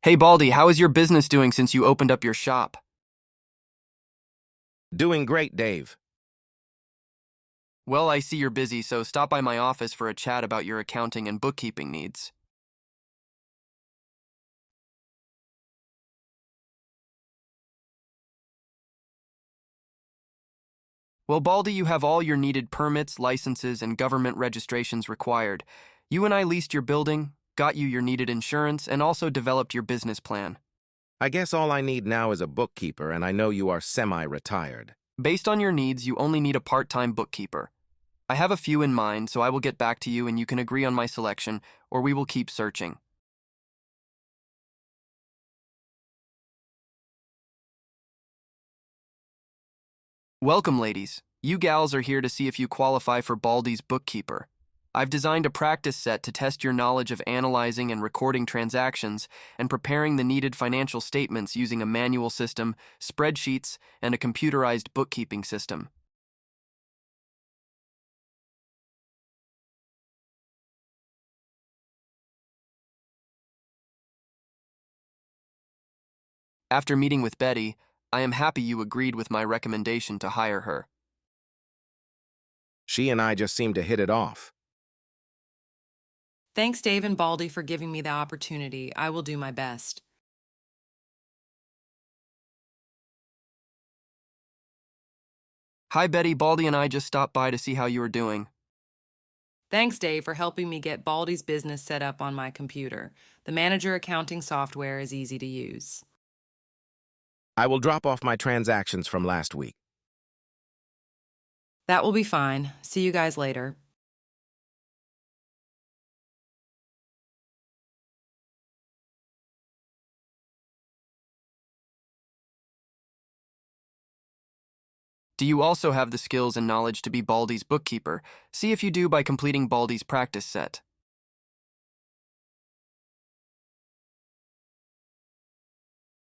Hey Baldy, how is your business doing since you opened up your shop? Doing great, Dave. Well, I see you're busy, so stop by my office for a chat about your accounting and bookkeeping needs. Well, Baldy, you have all your needed permits, licenses, and government registrations required. You and I leased your building, got you your needed insurance, and also developed your business plan. I guess all I need now is a bookkeeper, and I know you are semi-retired. Based on your needs, you only need a part-time bookkeeper. I have a few in mind, so I will get back to you and you can agree on my selection, or we will keep searching. Welcome, ladies. You gals are here to see if you qualify for Baldy's bookkeeper. I've designed a practice set to test your knowledge of analyzing and recording transactions and preparing the needed financial statements using a manual system, spreadsheets, and a computerized bookkeeping system. After meeting with Betty, I am happy you agreed with my recommendation to hire her. She and I just seem to hit it off. Thanks, Dave and Baldy, for giving me the opportunity. I will do my best. Hi, Betty. Baldy and I just stopped by to see how you are doing. Thanks, Dave, for helping me get Baldy's business set up on my computer. The manager accounting software is easy to use. I will drop off my transactions from last week. That will be fine. See you guys later. Do you also have the skills and knowledge to be Baldy's bookkeeper? See if you do by completing Baldy's practice set.